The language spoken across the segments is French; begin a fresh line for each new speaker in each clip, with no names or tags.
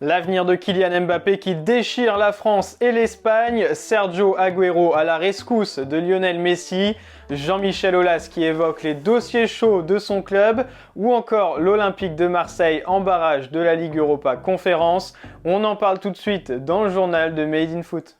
L'avenir de Kylian Mbappé qui déchire la France et l'Espagne, Sergio Agüero à la rescousse de Lionel Messi, Jean-Michel Aulas qui évoque les dossiers chauds de son club ou encore l'Olympique de Marseille en barrage de la Ligue Europa Conférence. On en parle tout de suite dans le journal de Made in Foot.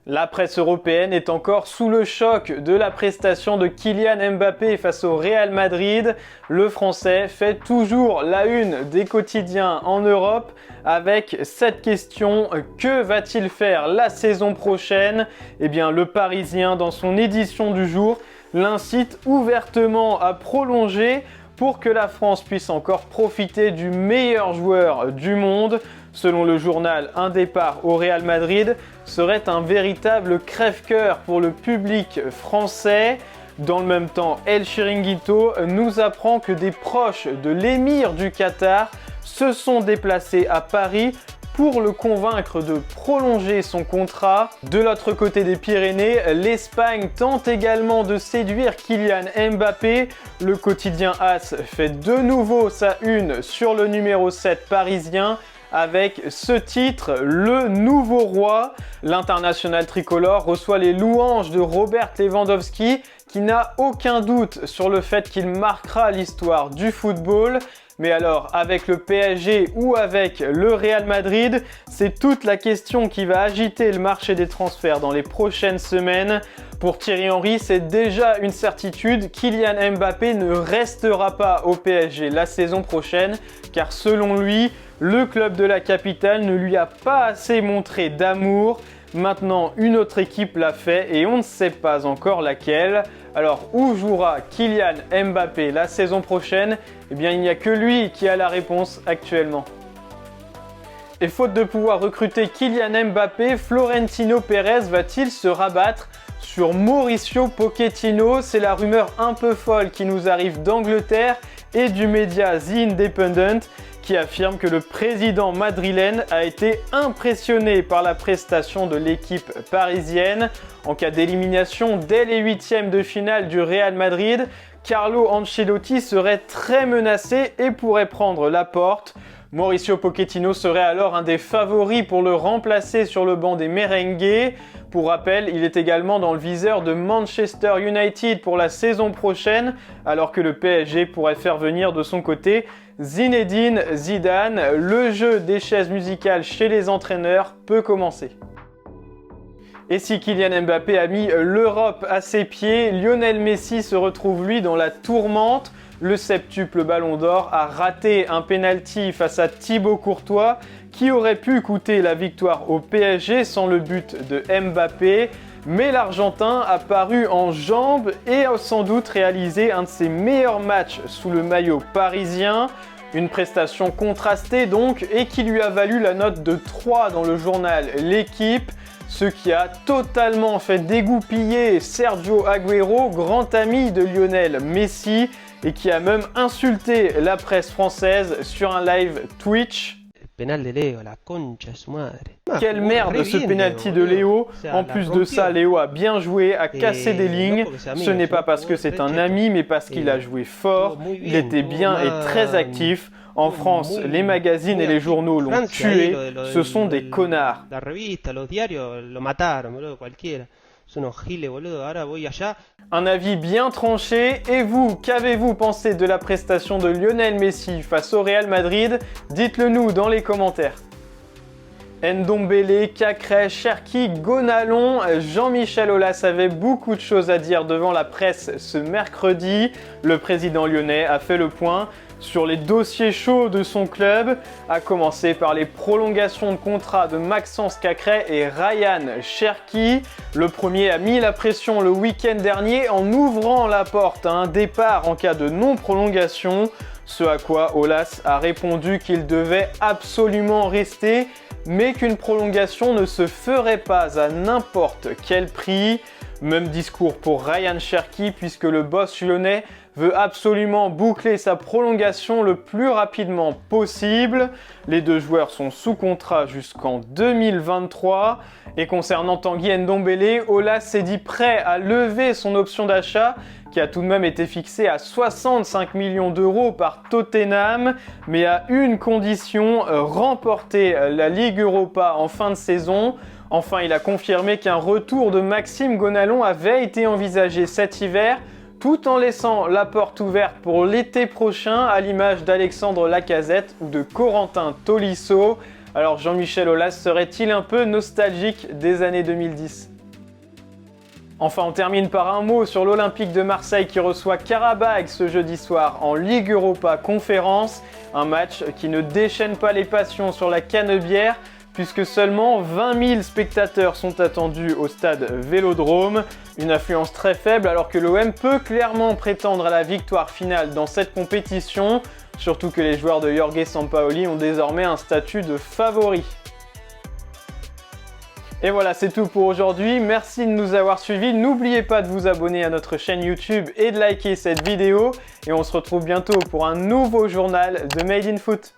La presse européenne est encore sous le choc de la prestation de Kylian Mbappé face au Real Madrid. Le Français fait toujours la une des quotidiens en Europe avec cette question: que va-t-il faire la saison prochaine? Eh bien, le Parisien, dans son édition du jour, l'incite ouvertement à prolonger pour que la France puisse encore profiter du meilleur joueur du monde. Selon le journal, un départ au Real Madrid serait un véritable crève-cœur pour le public français. Dans le même temps, El Chiringuito nous apprend que des proches de l'émir du Qatar se sont déplacés à Paris pour le convaincre de prolonger son contrat. De l'autre côté des Pyrénées, l'Espagne tente également de séduire Kylian Mbappé. Le quotidien AS fait de nouveau sa une sur le numéro 7 parisien avec ce titre: le nouveau roi. L'international tricolore reçoit les louanges de Robert Lewandowski qui n'a aucun doute sur le fait qu'il marquera l'histoire du football. Mais alors, avec le PSG ou avec le Real Madrid, c'est toute la question qui va agiter le marché des transferts dans les prochaines semaines. Pour Thierry Henry, c'est déjà une certitude: Kylian Mbappé ne restera pas au PSG la saison prochaine, car selon lui, le club de la capitale ne lui a pas assez montré d'amour. Maintenant, une autre équipe l'a fait et on ne sait pas encore laquelle. Alors, où jouera Kylian Mbappé la saison prochaine? Eh bien, il n'y a que lui qui a la réponse actuellement. Et faute de pouvoir recruter Kylian Mbappé, Florentino Pérez va-t-il se rabattre sur Mauricio Pochettino? C'est la rumeur un peu folle qui nous arrive d'Angleterre et du média The Independent, qui affirme que le président madrilène a été impressionné par la prestation de l'équipe parisienne. En cas d'élimination dès les huitièmes de finale du Real Madrid, Carlo Ancelotti serait très menacé et pourrait prendre la porte. Mauricio Pochettino serait alors un des favoris pour le remplacer sur le banc des merengues. Pour rappel, il est également dans le viseur de Manchester United pour la saison prochaine, alors que le PSG pourrait faire venir de son côté Zinedine Zidane. Le jeu des chaises musicales chez les entraîneurs peut commencer. Et si Kylian Mbappé a mis l'Europe à ses pieds, Lionel Messi se retrouve lui dans la tourmente. Le septuple Ballon d'Or a raté un penalty face à Thibaut Courtois qui aurait pu coûter la victoire au PSG sans le but de Mbappé. Mais l'Argentin a paru en jambes et a sans doute réalisé un de ses meilleurs matchs sous le maillot parisien. Une prestation contrastée donc, et qui lui a valu la note de 3 dans le journal L'Équipe, ce qui a totalement fait dégoupiller Sergio Agüero, grand ami de Lionel Messi, et qui a même insulté la presse française sur un live Twitch.
Penal de Léo, la concha su madre.
Quelle merde ce penalty de Léo. En plus de ça, Léo a bien joué, a cassé des lignes. Ce n'est pas parce que c'est un ami, mais parce qu'il a joué fort. Il était bien et très actif. En France, les magazines et les journaux l'ont tué. Ce sont des connards. Un avis bien tranché. Et vous, qu'avez-vous pensé de la prestation de Lionel Messi face au Real Madrid? Dites-le nous dans les commentaires. Ndombele, Cacré, Cherki, Gonalon, Jean-Michel Aulas avait beaucoup de choses à dire devant la presse ce mercredi. Le président lyonnais a fait le point sur les dossiers chauds de son club, à commencer par les prolongations de contrat de Maxence Cacré et Ryan Cherki. Le premier a mis la pression le week-end dernier en ouvrant la porte à un départ en cas de non-prolongation, ce à quoi Aulas a répondu qu'il devait absolument rester, mais qu'une prolongation ne se ferait pas à n'importe quel prix. Même discours pour Ryan Cherki puisque le boss lyonnais veut absolument boucler sa prolongation le plus rapidement possible. Les deux joueurs sont sous contrat jusqu'en 2023. Et concernant Tanguy Ndombele, Aulas s'est dit prêt à lever son option d'achat qui a tout de même été fixée à 65 millions d'euros par Tottenham, mais à une condition, remporter la Ligue Europa en fin de saison. Enfin, il a confirmé qu'un retour de Maxime Gonalon avait été envisagé cet hiver, tout en laissant la porte ouverte pour l'été prochain, à l'image d'Alexandre Lacazette ou de Corentin Tolisso. Alors Jean-Michel Aulas serait-il un peu nostalgique des années 2010 ? Enfin, on termine par un mot sur l'Olympique de Marseille qui reçoit Qarabağ ce jeudi soir en Ligue Europa Conférence. Un match qui ne déchaîne pas les passions sur la Canebière, puisque seulement 20 000 spectateurs sont attendus au stade Vélodrome. Une affluence très faible alors que l'OM peut clairement prétendre à la victoire finale dans cette compétition, surtout que les joueurs de Jorge Sampaoli ont désormais un statut de favori. Et voilà, c'est tout pour aujourd'hui. Merci de nous avoir suivis. N'oubliez pas de vous abonner à notre chaîne YouTube et de liker cette vidéo. Et on se retrouve bientôt pour un nouveau journal de Made in Foot.